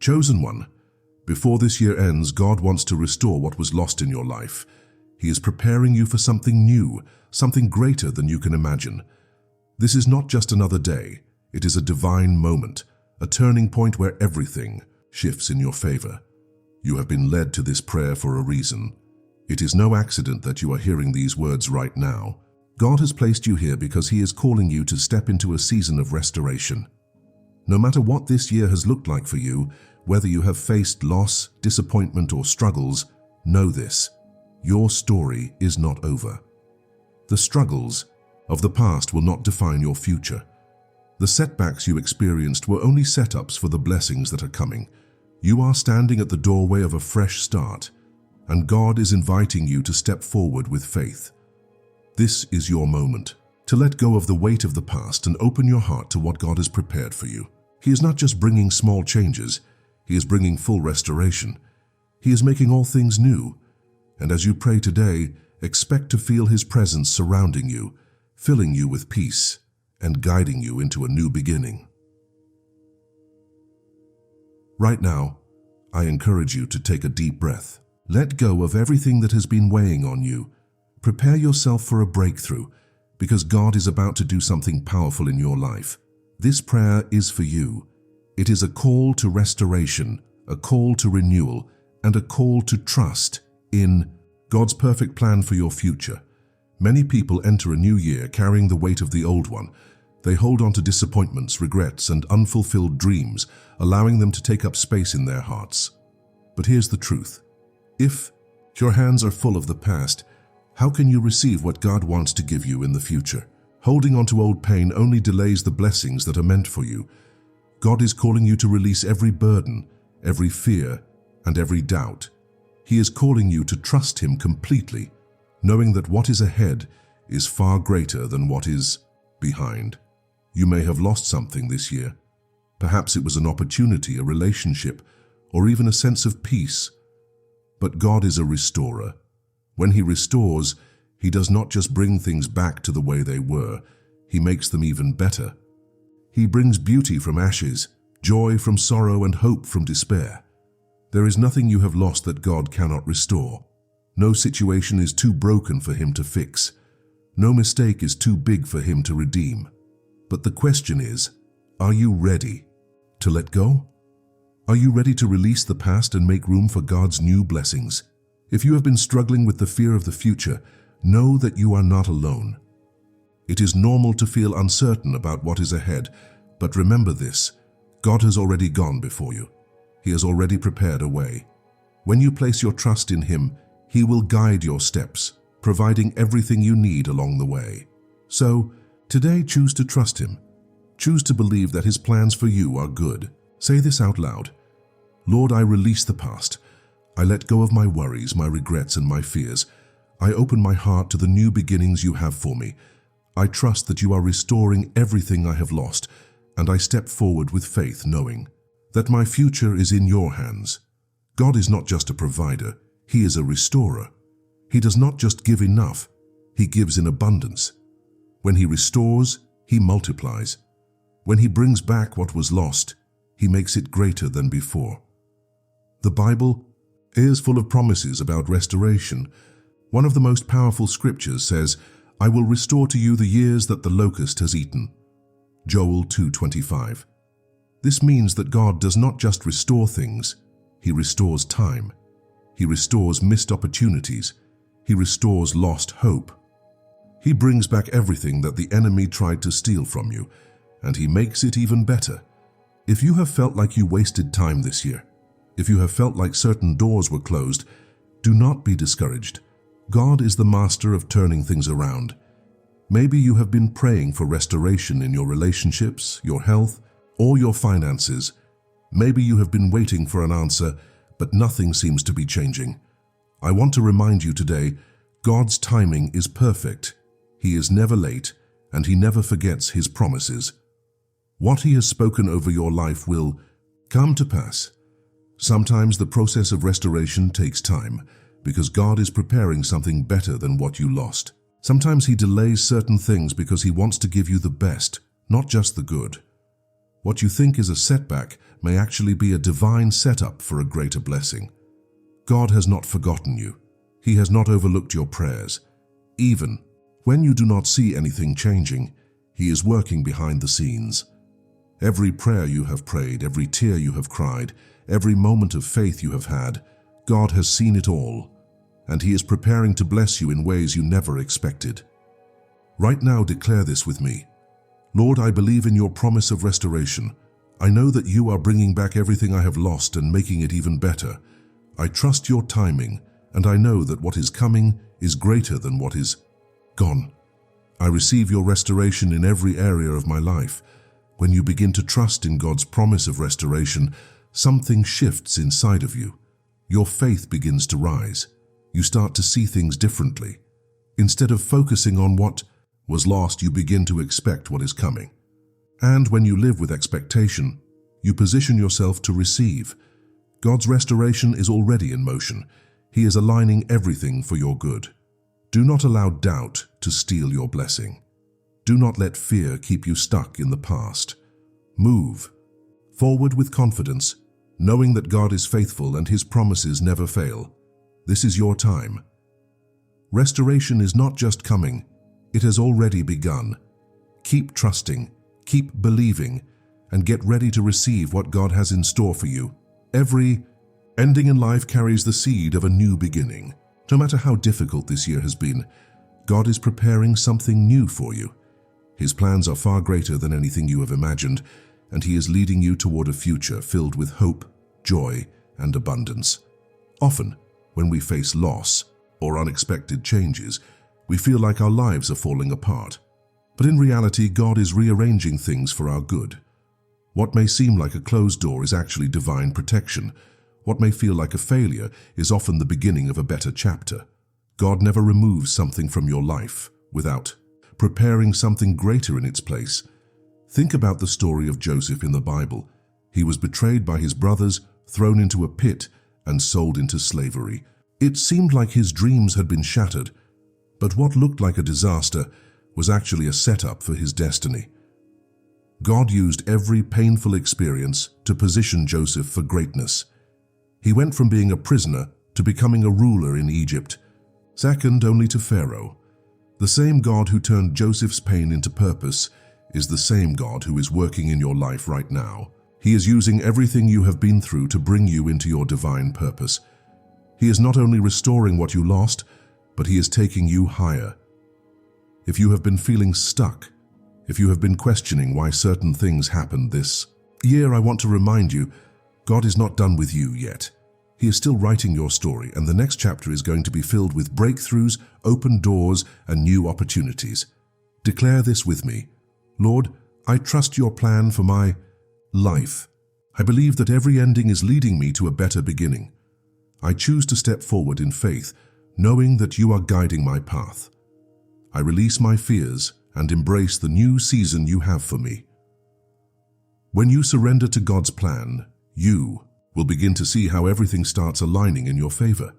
Chosen one, before this year ends, God wants to restore what was lost in your life. He is preparing you for something new, something greater than you can imagine. This is not just another day. It is a divine moment, a turning point where everything shifts in your favor. You have been led to this prayer for a reason. It is no accident that you are hearing these words right now. God has placed you here because He is calling you to step into a season of restoration. No matter what this year has looked like for you, whether you have faced loss, disappointment, or struggles, know this: your story is not over. The struggles of the past will not define your future. The setbacks you experienced were only setups for the blessings that are coming. You are standing at the doorway of a fresh start, and God is inviting you to step forward with faith. This is your moment to let go of the weight of the past and open your heart to what God has prepared for you. He is not just bringing small changes, He is bringing full restoration. He is making all things new. And as you pray today, expect to feel His presence surrounding you, filling you with peace, and guiding you into a new beginning. Right now, I encourage you to take a deep breath. Let go of everything that has been weighing on you. Prepare yourself for a breakthrough, because God is about to do something powerful in your life. This prayer is for you. It is a call to restoration, a call to renewal, and a call to trust in God's perfect plan for your future. Many people enter a new year carrying the weight of the old one. They hold on to disappointments, regrets, and unfulfilled dreams, allowing them to take up space in their hearts. But here's the truth. If your hands are full of the past, how can you receive what God wants to give you in the future? Holding on to old pain only delays the blessings that are meant for you. God is calling you to release every burden, every fear, and every doubt. He is calling you to trust Him completely, knowing that what is ahead is far greater than what is behind. You may have lost something this year. Perhaps it was an opportunity, a relationship, or even a sense of peace. But God is a restorer. When He restores, He does not just bring things back to the way they were. He makes them even better. He brings beauty from ashes, joy from sorrow, and hope from despair. There is nothing you have lost that God cannot restore. No situation is too broken for Him to fix. No mistake is too big for Him to redeem. But the question is, are you ready to let go? Are you ready to release the past and make room for God's new blessings? If you have been struggling with the fear of the future, know that you are not alone. It is normal to feel uncertain about what is ahead, but remember this: God has already gone before you. He has already prepared a way. When you place your trust in Him, He will guide your steps, providing everything you need along the way. So, today choose to trust Him. Choose to believe that His plans for you are good. Say this out loud: Lord, I release the past. I let go of my worries, my regrets, and my fears. I open my heart to the new beginnings you have for me. I trust that you are restoring everything I have lost, and I step forward with faith, knowing that my future is in your hands. God is not just a provider, He is a restorer. He does not just give enough, He gives in abundance. When He restores, He multiplies. When He brings back what was lost, He makes it greater than before. The Bible is full of promises about restoration. One of the most powerful scriptures says, I will restore to you the years that the locust has eaten. Joel 2:25. This means that God does not just restore things, He restores time. He restores missed opportunities. He restores lost hope. He brings back everything that the enemy tried to steal from you, and He makes it even better. If you have felt like you wasted time this year, if you have felt like certain doors were closed, do not be discouraged. God is the master of turning things around. Maybe you have been praying for restoration in your relationships, your health, or your finances. Maybe you have been waiting for an answer, but nothing seems to be changing. I want to remind you today, God's timing is perfect. He is never late, and He never forgets His promises. What He has spoken over your life will come to pass. Sometimes the process of restoration takes time, because God is preparing something better than what you lost. Sometimes He delays certain things because He wants to give you the best, not just the good. What you think is a setback may actually be a divine setup for a greater blessing. God has not forgotten you. He has not overlooked your prayers. Even when you do not see anything changing, He is working behind the scenes. Every prayer you have prayed, every tear you have cried, every moment of faith you have had, God has seen it all, and He is preparing to bless you in ways you never expected. Right now, declare this with me. Lord, I believe in your promise of restoration. I know that you are bringing back everything I have lost and making it even better. I trust your timing, and I know that what is coming is greater than what is gone. I receive your restoration in every area of my life. When you begin to trust in God's promise of restoration, something shifts inside of you. Your faith begins to rise. You start to see things differently. Instead of focusing on what was lost, you begin to expect what is coming. And when you live with expectation, you position yourself to receive. God's restoration is already in motion. He is aligning everything for your good. Do not allow doubt to steal your blessing. Do not let fear keep you stuck in the past. Move forward with confidence, knowing that God is faithful and His promises never fail. This is your time. Restoration is not just coming, it has already begun. Keep trusting, keep believing, and get ready to receive what God has in store for you. Every ending in life carries the seed of a new beginning. No matter how difficult this year has been, God is preparing something new for you. His plans are far greater than anything you have imagined, and He is leading you toward a future filled with hope, joy, and abundance. Often, when we face loss or unexpected changes, we feel like our lives are falling apart. But in reality, God is rearranging things for our good. What may seem like a closed door is actually divine protection. What may feel like a failure is often the beginning of a better chapter. God never removes something from your life without preparing something greater in its place. Think about the story of Joseph in the Bible. He was betrayed by his brothers, thrown into a pit, and sold into slavery. It seemed like his dreams had been shattered, but what looked like a disaster was actually a setup for his destiny. God used every painful experience to position Joseph for greatness. He went from being a prisoner to becoming a ruler in Egypt, second only to Pharaoh. The same God who turned Joseph's pain into purpose is the same God who is working in your life right now. He is using everything you have been through to bring you into your divine purpose. He is not only restoring what you lost, but He is taking you higher. If you have been feeling stuck, if you have been questioning why certain things happened this year, I want to remind you, God is not done with you yet. He is still writing your story, and the next chapter is going to be filled with breakthroughs, open doors, and new opportunities. Declare this with me. Lord, I trust your plan for my life. I believe that every ending is leading me to a better beginning. I choose to step forward in faith, knowing that you are guiding my path. I release my fears and embrace the new season you have for me. When you surrender to God's plan, you will begin to see how everything starts aligning in your favor.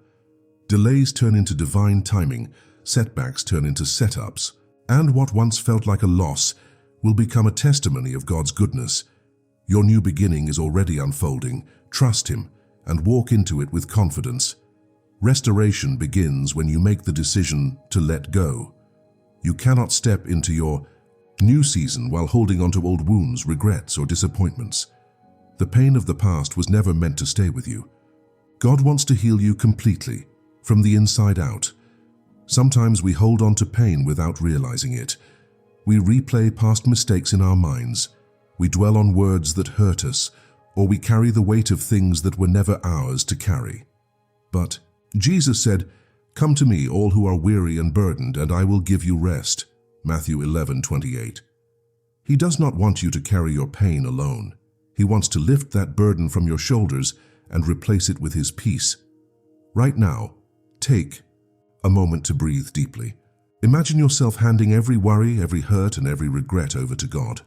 Delays turn into divine timing, setbacks turn into setups, and what once felt like a loss will become a testimony of God's goodness. Your new beginning is already unfolding. Trust Him and walk into it with confidence. Restoration begins when you make the decision to let go. You cannot step into your new season while holding on to old wounds, regrets, or disappointments. The pain of the past was never meant to stay with you. God wants to heal you completely, from the inside out. Sometimes we hold on to pain without realizing it. We replay past mistakes in our minds. We dwell on words that hurt us, or we carry the weight of things that were never ours to carry. But Jesus said, "Come to me, all who are weary and burdened, and I will give you rest." Matthew 11:28. He does not want you to carry your pain alone. He wants to lift that burden from your shoulders and replace it with His peace. Right now, take a moment to breathe deeply. Imagine yourself handing every worry, every hurt, and every regret over to God.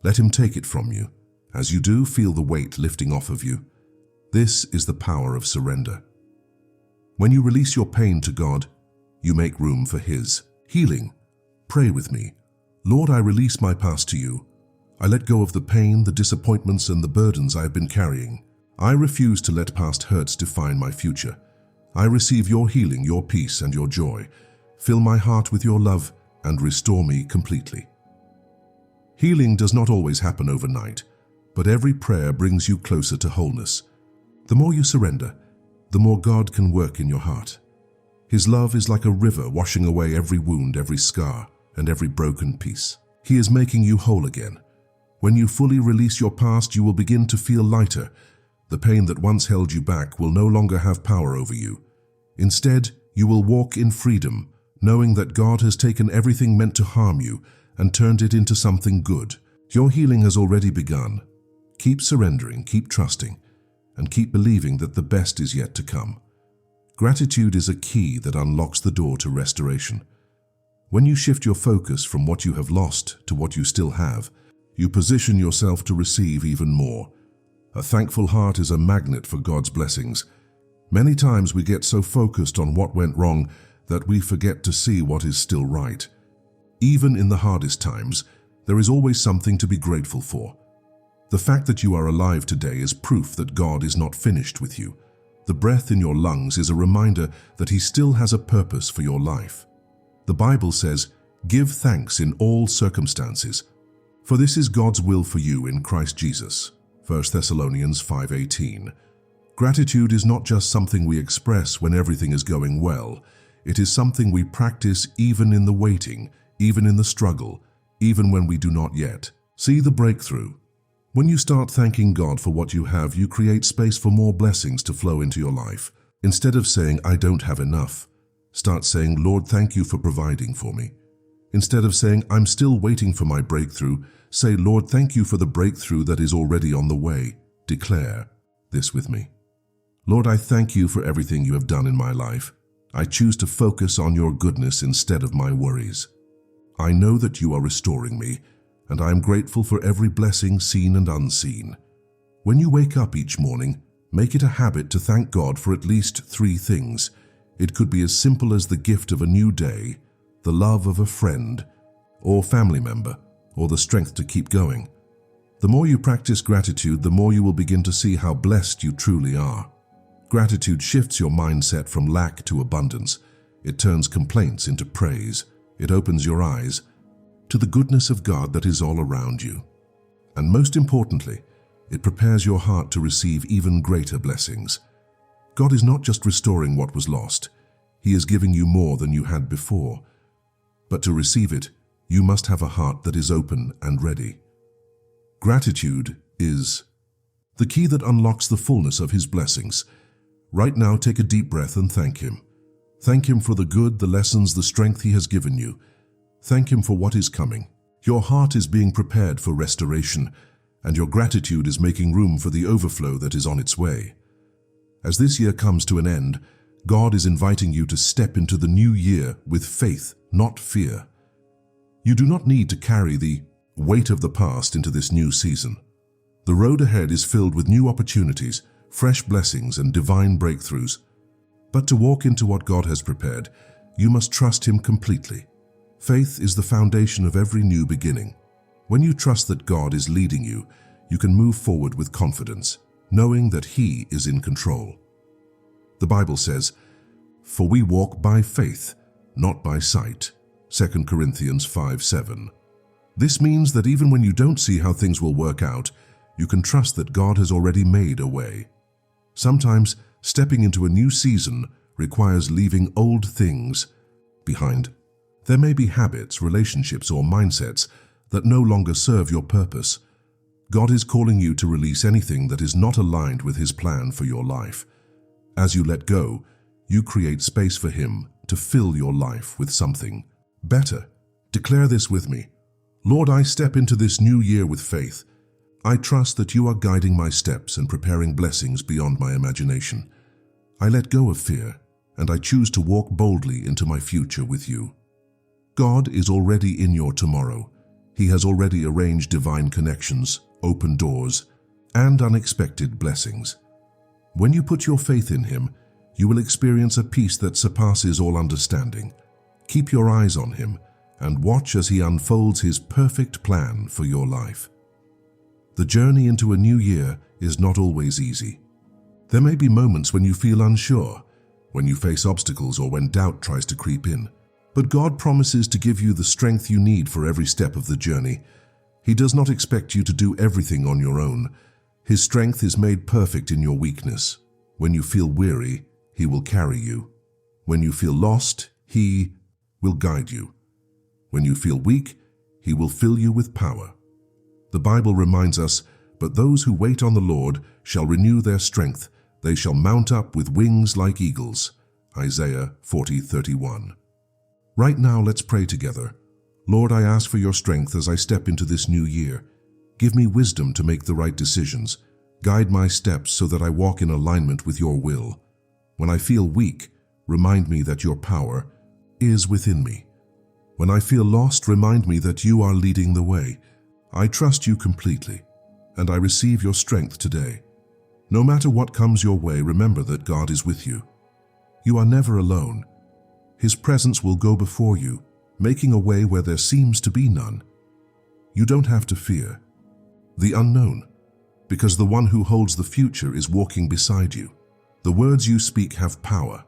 Let Him take it from you. As you do, feel the weight lifting off of you. This is the power of surrender. When you release your pain to God, you make room for His healing. Pray with me. Lord, I release my past to you. I let go of the pain, the disappointments, and the burdens I have been carrying. I refuse to let past hurts define my future. I receive your healing, your peace, and your joy. Fill my heart with your love and restore me completely. Healing does not always happen overnight, but every prayer brings you closer to wholeness. The more you surrender, the more God can work in your heart. His love is like a river washing away every wound, every scar, and every broken piece. He is making you whole again. When you fully release your past, you will begin to feel lighter. The pain that once held you back will no longer have power over you. Instead, you will walk in freedom, knowing that God has taken everything meant to harm you and turned it into something good. Your healing has already begun. Keep surrendering, keep trusting, and keep believing that the best is yet to come. Gratitude is a key that unlocks the door to restoration. When you shift your focus from what you have lost to what you still have, you position yourself to receive even more. A thankful heart is a magnet for God's blessings. Many times we get so focused on what went wrong that we forget to see what is still right. Even in the hardest times, there is always something to be grateful for. The fact that you are alive today is proof that God is not finished with you. The breath in your lungs is a reminder that He still has a purpose for your life. The Bible says, "Give thanks in all circumstances, for this is God's will for you in Christ Jesus." 1 Thessalonians 5:18. Gratitude is not just something we express when everything is going well. It is something we practice even in the waiting, even in the struggle, even when we do not yet see the breakthrough. When you start thanking God for what you have, you create space for more blessings to flow into your life. Instead of saying, "I don't have enough," start saying, "Lord, thank you for providing for me." Instead of saying, "I'm still waiting for my breakthrough," say, "Lord, thank you for the breakthrough that is already on the way." Declare this with me. Lord, I thank you for everything you have done in my life. I choose to focus on your goodness instead of my worries. I know that you are restoring me, and I am grateful for every blessing seen and unseen. When you wake up each morning, make it a habit to thank God for at least 3 things. It could be as simple as the gift of a new day, the love of a friend or family member, or the strength to keep going. The more you practice gratitude, the more you will begin to see how blessed you truly are. Gratitude shifts your mindset from lack to abundance. It turns complaints into praise. It opens your eyes to the goodness of God that is all around you. And most importantly, it prepares your heart to receive even greater blessings. God is not just restoring what was lost. He is giving you more than you had before. But to receive it, you must have a heart that is open and ready. Gratitude is the key that unlocks the fullness of His blessings. Right now, take a deep breath and thank Him. Thank Him for the good, the lessons, the strength He has given you. Thank Him for what is coming. Your heart is being prepared for restoration, and your gratitude is making room for the overflow that is on its way. As this year comes to an end, God is inviting you to step into the new year with faith, not fear. You do not need to carry the weight of the past into this new season. The road ahead is filled with new opportunities, fresh blessings, and divine breakthroughs. But to walk into what God has prepared, you must trust Him completely. Faith is the foundation of every new beginning. When you trust that God is leading you, you can move forward with confidence, knowing that He is in control. The Bible says, "For we walk by faith, not by sight." 2 Corinthians 5:7. This means that even when you don't see how things will work out, you can trust that God has already made a way. Sometimes stepping into a new season requires leaving old things behind. There may be habits, relationships, or mindsets that no longer serve your purpose. God is calling you to release anything that is not aligned with His plan for your life. As you let go, you create space for Him to fill your life with something better. Declare this with me. Lord, I step into this new year with faith. I trust that you are guiding my steps and preparing blessings beyond my imagination. I let go of fear, and I choose to walk boldly into my future with you. God is already in your tomorrow. He has already arranged divine connections, open doors, and unexpected blessings. When you put your faith in Him, you will experience a peace that surpasses all understanding. Keep your eyes on Him and watch as He unfolds His perfect plan for your life. The journey into a new year is not always easy. There may be moments when you feel unsure, when you face obstacles or when doubt tries to creep in. But God promises to give you the strength you need for every step of the journey. He does not expect you to do everything on your own. His strength is made perfect in your weakness. When you feel weary, He will carry you. When you feel lost, He will guide you. When you feel weak, He will fill you with power. The Bible reminds us, "But those who wait on the Lord shall renew their strength. They shall mount up with wings like eagles." Isaiah 40:31. Right now, let's pray together. Lord, I ask for your strength as I step into this new year. Give me wisdom to make the right decisions. Guide my steps so that I walk in alignment with your will. When I feel weak, remind me that your power is within me. When I feel lost, remind me that you are leading the way. I trust you completely, and I receive your strength today. No matter what comes your way, remember that God is with you. You are never alone. His presence will go before you, making a way where there seems to be none. You don't have to fear the unknown, because the one who holds the future is walking beside you. The words you speak have power.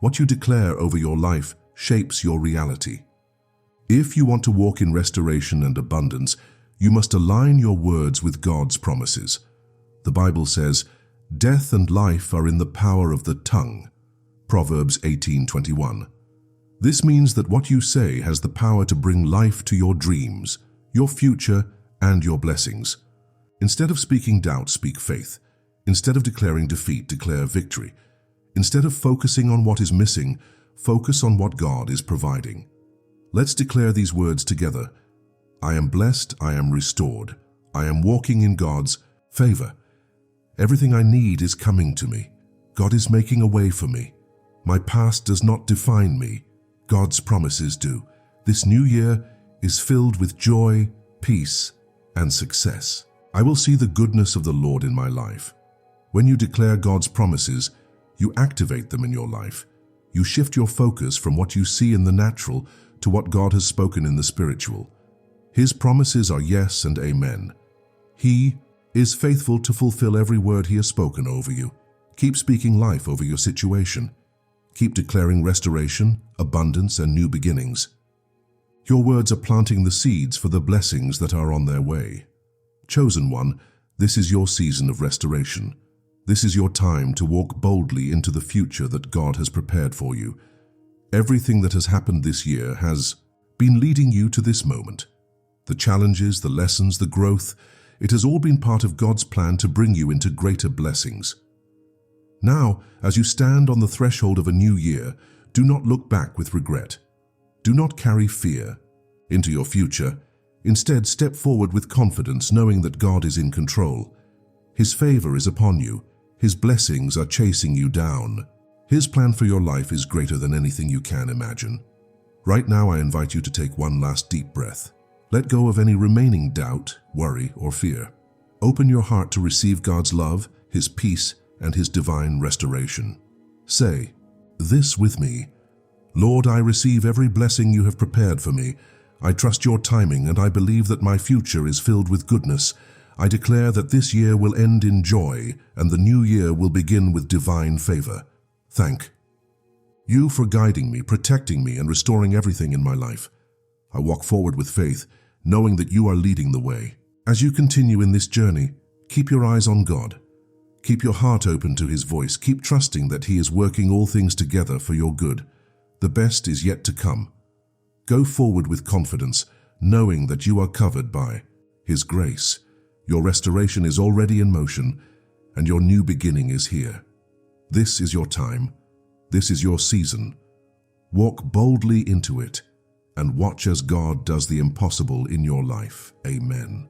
What you declare over your life shapes your reality. If you want to walk in restoration and abundance, you must align your words with God's promises. The Bible says, "Death and life are in the power of the tongue." Proverbs 18:21. This means that what you say has the power to bring life to your dreams, your future, and your blessings. Instead of speaking doubt, speak faith. Instead of declaring defeat, declare victory. Instead of focusing on what is missing, focus on what God is providing. Let's declare these words together. I am blessed, I am restored. I am walking in God's favor. Everything I need is coming to me. God is making a way for me. My past does not define me. God's promises do. This new year is filled with joy, peace, and success. I will see the goodness of the Lord in my life. When you declare God's promises, you activate them in your life. You shift your focus from what you see in the natural to what God has spoken in the spiritual. His promises are yes and amen. He is faithful to fulfill every word He has spoken over you. Keep speaking life over your situation. Keep declaring restoration, abundance, and new beginnings. Your words are planting the seeds for the blessings that are on their way. Chosen one, this is your season of restoration. This is your time to walk boldly into the future that God has prepared for you. Everything that has happened this year has been leading you to this moment. The challenges, the lessons, the growth, it has all been part of God's plan to bring you into greater blessings. Now, as you stand on the threshold of a new year, do not look back with regret. Do not carry fear into your future. Instead, step forward with confidence, knowing that God is in control. His favor is upon you. His blessings are chasing you down. His plan for your life is greater than anything you can imagine. Right now, I invite you to take one last deep breath. Let go of any remaining doubt, worry, or fear. Open your heart to receive God's love, His peace, and His divine restoration. Say this with me. Lord, I receive every blessing you have prepared for me. I trust your timing, and I believe that my future is filled with goodness. I declare that this year will end in joy, and the new year will begin with divine favor. Thank you for guiding me, protecting me, and restoring everything in my life. I walk forward with faith, knowing that you are leading the way. As you continue in this journey, keep your eyes on God. Keep your heart open to His voice. Keep trusting that He is working all things together for your good. The best is yet to come. Go forward with confidence, knowing that you are covered by His grace. Your restoration is already in motion, and your new beginning is here. This is your time. This is your season. Walk boldly into it, and watch as God does the impossible in your life. Amen.